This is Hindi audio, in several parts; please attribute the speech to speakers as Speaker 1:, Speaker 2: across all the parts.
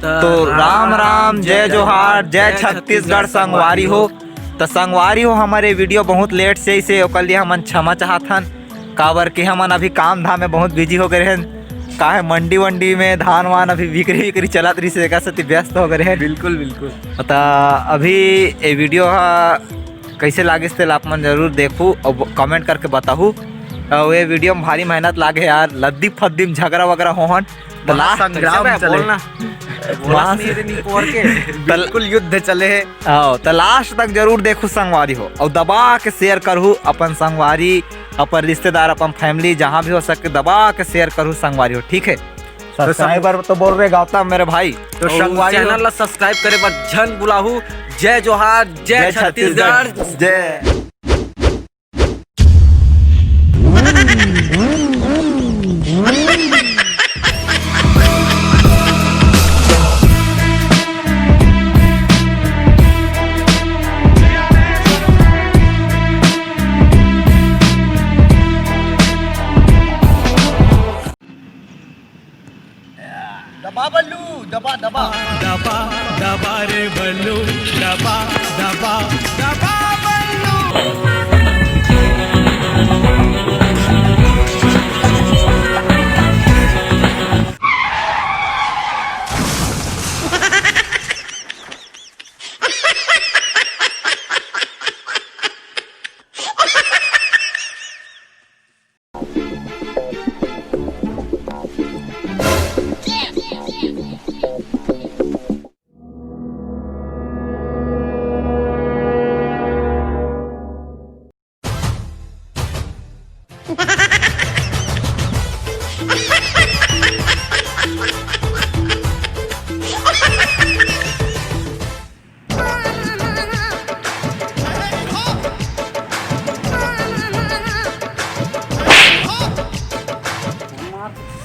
Speaker 1: तो राम राम, जय जोहार, जय छत्तीसगढ़। संगवारी हो तो संगवारी हो, हमारे वीडियो बहुत लेट से इसे ओकर लिए हमन क्षमा चाहथन। काबर कि हमन अभी काम धाम में बहुत बिजी हो गए हैं। का है मंडी वंडी में धान वान अभी बिक्री चलत रही से सती व्यस्त हो गए हैं।
Speaker 2: बिल्कुल बिल्कुल।
Speaker 1: तो अभी ये वीडियो कैसे लागिस तेल आप मन जरूर देखू और कमेंट करके बताहू। और ये वीडियो में भारी मेहनत लागे यार, लद्दी फद्दी में झगड़ा वगैरह होहन तो लास्ट
Speaker 2: संग्राम चले, बिल्कुल युद्ध चले है।
Speaker 1: तो लास्ट तक जरूर देखू संगवारी हो, और दबा के शेयर करू अपन संगवारी, अपन रिश्तेदार, अपन फैमिली, जहाँ भी हो सके दबा के शेयर करू संगवारी हो, ठीक है। सब्सक्राइबर तो बोल रहे गौतम मेरे भाई,
Speaker 2: तो संगवारी चैनल ला सब्सक्राइब करे पर झन बुलाहू। जय जोहार, जय छत्तीसगढ़,
Speaker 1: जय।
Speaker 2: दबा बल्लू, दबा दबा
Speaker 3: दबा दबा रे बल्लू, दबा दबा दबा बल्लू।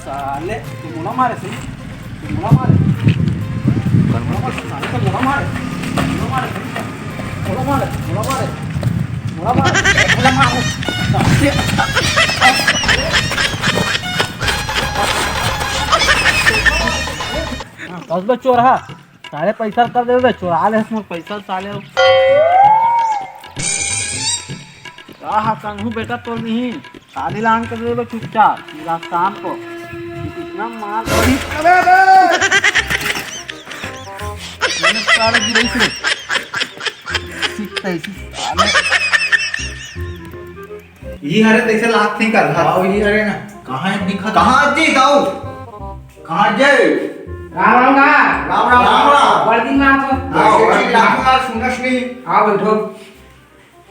Speaker 2: साले मुना मारे से, मुना मारे, मुना मारे साले तो मुना मारे, मुना मारे, मुना मारे, मुना मारे, मुना मारे, मुना मारे। दस बजे चोर है, साले पैसा कर दे बे, चोरा ले इसमें पैसा साले। का हा कानू बेटा तो नहीं, शादी लान कर दे बे चुपचाप, मेरा शाम को इतना मार बड़ी अरे मैंने सारे गिरे से सीखता है साले।
Speaker 1: ये हरे तैसे लाख नहीं कर रहा।
Speaker 2: आओ ये हरे ना, कहाँ दिखा,
Speaker 1: कहाँ जी जाओ, कहाँ जाए?
Speaker 4: राम राम का
Speaker 1: राम राम राम राम।
Speaker 4: बड़ दिन में आप
Speaker 1: सुनस नहीं।
Speaker 4: आओ बैठो।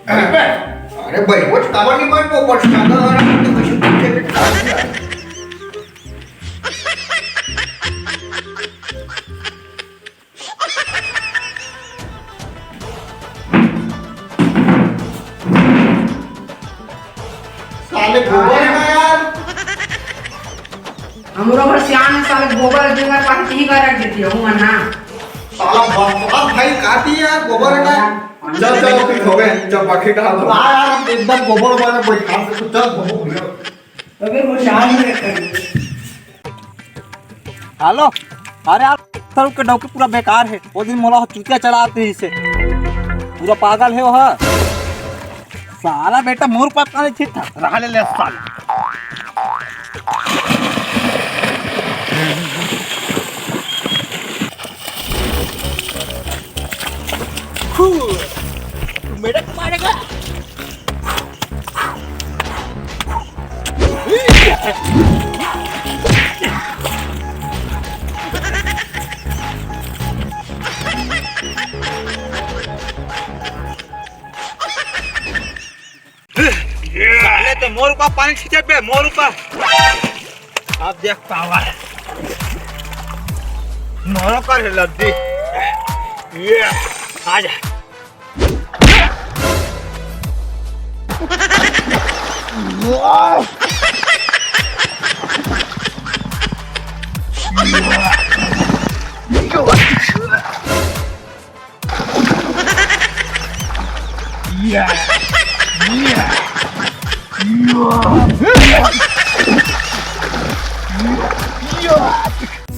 Speaker 1: अरे भाई वो काबर नहीं बैठ वो पछता रहा तो कैसे पीछे बिठा दिया। साले गोबर है ना यार,
Speaker 4: हमरो पर सियान है साले गोबर जगह पास ही कर रख देती हूं ना।
Speaker 1: साला बहुत भाई काटी यार गोबर है ना। चल चल ठीक हो गए, जब बाकी का तो यार एकदम गोबर वाला बैठा से तो चल बहुत बढ़िया।
Speaker 4: अबे वो जान नहीं रखा।
Speaker 1: हेलो, अरे यार सर के डॉक्टर पूरा बेकार है। वो दिन मोला चुतिया चलाते ही से पूरा पागल है वो। साला बेटा मोर पाप का नहीं ठीक था रहा ले साला।
Speaker 2: मेरे को मारेगा।
Speaker 1: साले तो मोर का पानी छींचे पे मोर का। आप देख पावा है मोर का है लद्दी। ये आजा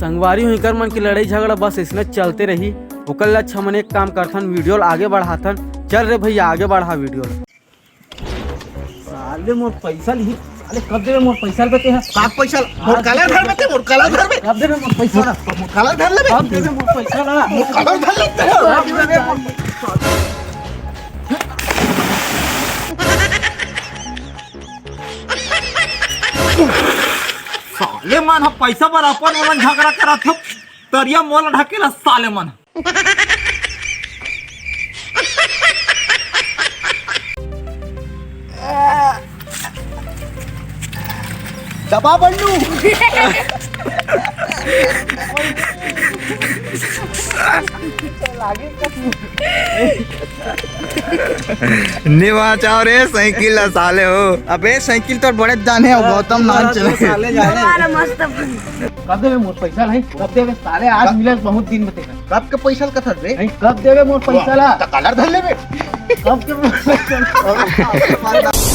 Speaker 2: संगवारी हुई कर मन की लड़ाई झगड़ा बस इसने चलते रही। ओकर अच्छा मन एक काम करथन, वीडियो आगे बढ़ाथन। चल रे भैया आगे बढ़ा वीडियो। साले मोर पैसा ली, साले कब देवे मोर पैसा लेते हैं?
Speaker 5: का पैसा मोर काला धर में मोर काला धर में
Speaker 2: कब देवे मोर पैसा ना?
Speaker 5: मोर काला धर ले
Speaker 2: कब देवे मोर पैसा ना?
Speaker 5: मोर काला धर लेते हैं
Speaker 2: कब देवे मोर
Speaker 1: साले मन पैसा पर अपन मन झगड़ा करत हो, तरिया मोल ढकेला साले मन।
Speaker 5: दबा बन्नू
Speaker 1: निवा चाहो रे साइकिल साले हो।
Speaker 5: अबे साइकिल तो बड़े जाने हैं गौतम नाम चले
Speaker 2: साले जाने। कब देवे मोर पैसा नहीं? कब देवे साले? आज मिले बहुत दिन में तेरा।
Speaker 5: कब के पैसा का था रे?
Speaker 2: नहीं कब देवे मोर पैसा ला?
Speaker 5: कलर धर ले बे
Speaker 2: कब के मोर पैसा?